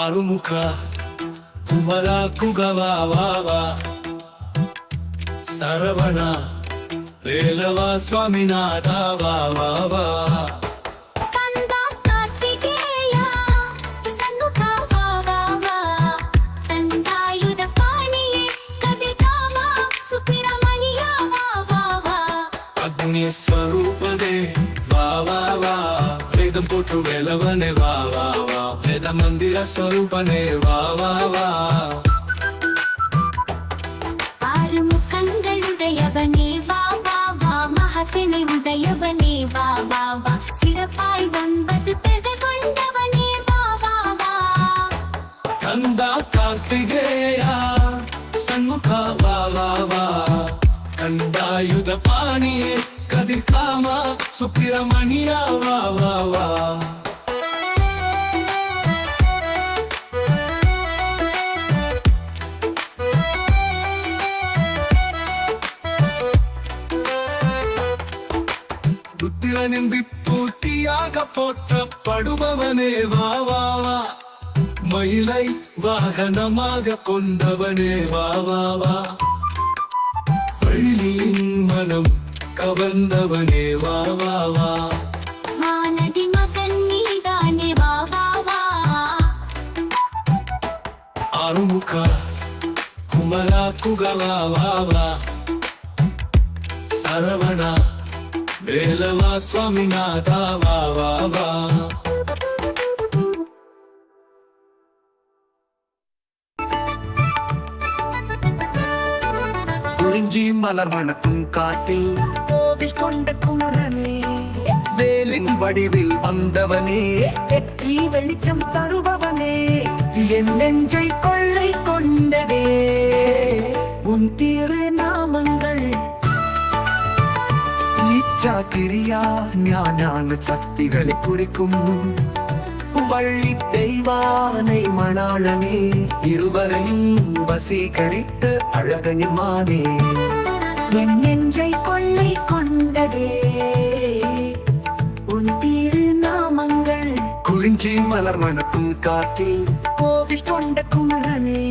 ಆರುಮುಖ ಕುಮರ ಕುಗವಾವ ಸರವಣ ರೇಲವ ಸ್ವಾಮಿನಾಥ ವಾವ ಅಗ್ನಿ ಸ್ವರೂಪನೇ ವಾವಾ ವೇದಂ ಕೊಟ್ಟು ವೇಲವನೇ ವಾವಾ ವೇದ ಮಂದಿರ ಸ್ವರೂಪನೇ ವಾವಾ ஆறுமுகங்களுடையவனே வாவா மகசனை உடையவனே வாவா சிறப்பாய் 9 பெயர் கொண்டவனே வாவா ಕಂದ ಕಾರ್ತಿಗೇಯ ಸನ್ಮುಖ ವಾವಾ ಕಂದಾಯುಧ ಪಾಣಿಯೇ ಕದಿರ್ ಕಾಮ ಸುಬ್ರಹ್ಮಣ್ಯ ವಾವಾ ருத்திரனின் விப்பூத்தியாக போற்றப்படுபவனே வாவா மயிலை வாகனமாக கொண்டவனே வாவா வள்ளியின் மனம் கவர்ந்தவனே வாவா வானதி மகன் நீதானே வாவா ஆறுமுக குமர குகவாவா சரவண ವೇಲವ ಸ್ವಾಮಿನಾಥ வாவா குறிஞ்சி மலர் மணக்கும் காற்றில் கோவில் கொண்ட குமரனே வேலின் வடிவில் வந்தவனே வெற்றி வெளிச்சம் தருபவனே என் நெஞ்சை கொள்ளை கொண்டதே உன் திருநாமங்கள் இச்சா கிரியா ஞான சக்திகளை குறிக்கும் வள்ளி தெய்வானை மணாளனே இருவரையும் வசீகரித்த அழகனிமானே என் நெஞ்சை கொள்ளை கொண்டதே உன் திருநாமங்கள் குறிஞ்சி மலர் மணக்கும் காற்றில் கோவில் கொண்ட குமரனே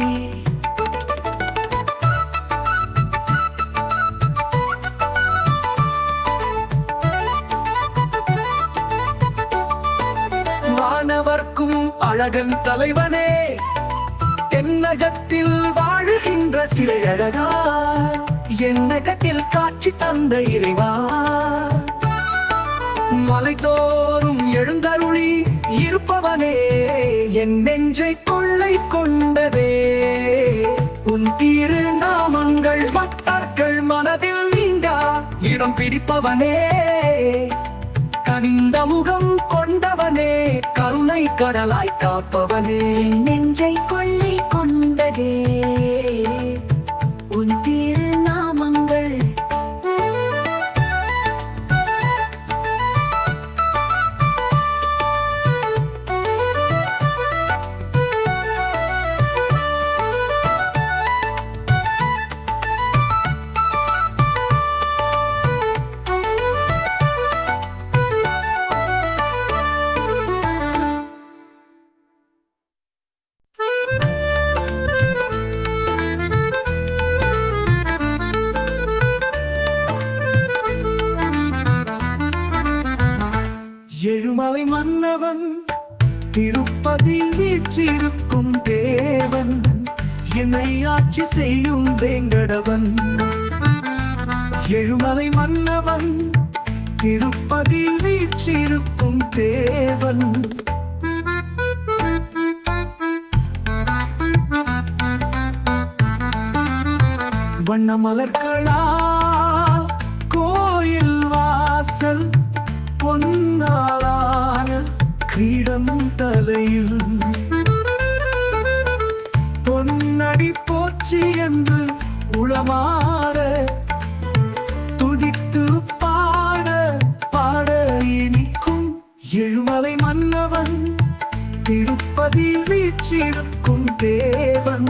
வானவர்க்கும் அழகன் தலைவனே தென்னகத்தில் வாழுகின்ற சிலை அழகா என்னகத்தில் காட்சி தந்த இறைவா மலைதோறும் எழுந்தருளி இருப்பவனே என் நெஞ்சை கொள்ளை கொண்டதே உன் திருநாமங்கள் பக்தர்கள் மனதில் நீங்கா இடம் பிடிப்பவனே கனிந்த முகம் கொண்டவனே கருணை கடலாய் காப்பவனே நெஞ்சை கொள்ளை கொண்டதே உன் திருநாமங்கள் எழுமலை மன்னவன் திருப்பதியில் வீற்றிருக்கும் தேவன் என்னை ஆட்சி செய்யும் வேங்கடவன் எழுமலை மன்னவன் திருப்பதியில் வீற்றிருக்கும் தேவன் வண்ண மலர்களால் கோயில் வாசல் பொன்னாலான கிரீடம் தலையில் பொன்னடி போற்றி என்று உளமாற துதித்து பாட இனிக்கும் எழுமலை மன்னவன் திருப்பதியில் வீற்றிருக்கும் தேவன்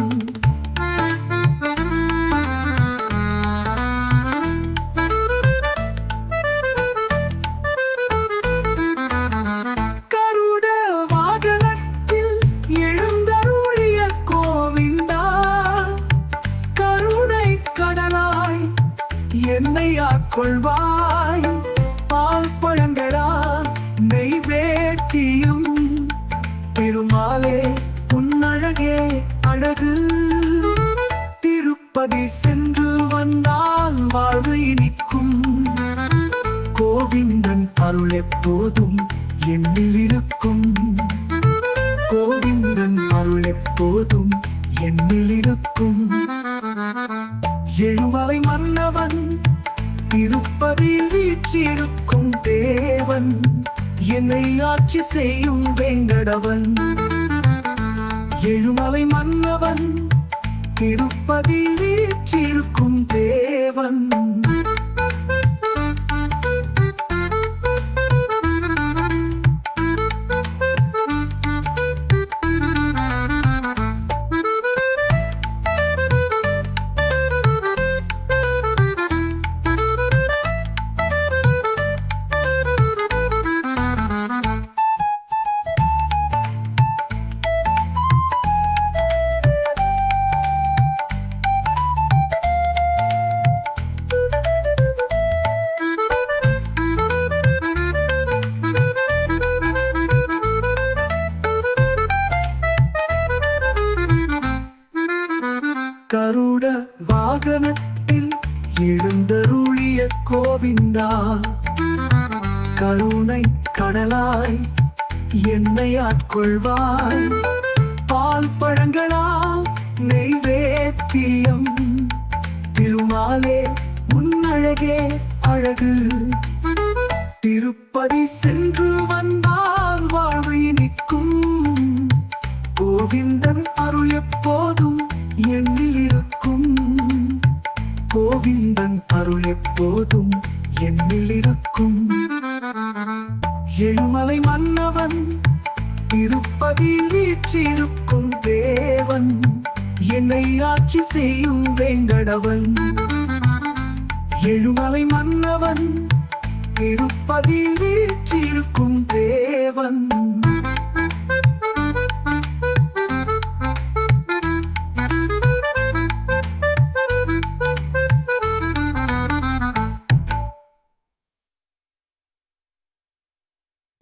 கருட வாகனத்தில் எழுந்த என்னை ஆட்கொள்வாய் பால் பழங்களா நெய்வேத்தியம் பெருமாளே உன்னழகே அழகு திருப்பதி சென்று வந்தால் வாழ்வு இனிக்கும் கோவிந்தன் அருள் எப்போதும் என்னில் இருக்கும் கோவிந்தன் அருள் எப்போதும் என்னில் இருக்கும் எழுமலை மன்னவன் திருப்பதியில் வீற்றிருக்கும் தேவன் என்னை ஆட்சி செய்யும் வேங்கடவன் எழுமலை மன்னவன் திருப்பதியில் வீற்றிருக்கும் தேவன் கருட வாகனத்தில் எழுந்தருளிய கோவிந்தா கருணை கடலாய் என்னை ஆட்கொள்வாய் பால் பழங்களா நெய்வேத்தியம் திருமாலே உன்னழகே அழகு திருப்பதி சென்று வந்தால் வாழ்வு இனிக்கும் கோவிந்தன் அருள் எப்போதும் என்னில் இருக்கும் கோவிந்தன் அருள் எப்போதும் என்னில் இருக்கும் எழுமலை மன்னவன் திருப்பதியில் வீற்றிருக்கும் தேவன் என்னை ஆட்சி செய்யும் வேங்கடவன் எழுமலை மன்னவன் திருப்பதியில் வீற்றிருக்கும் தேவன்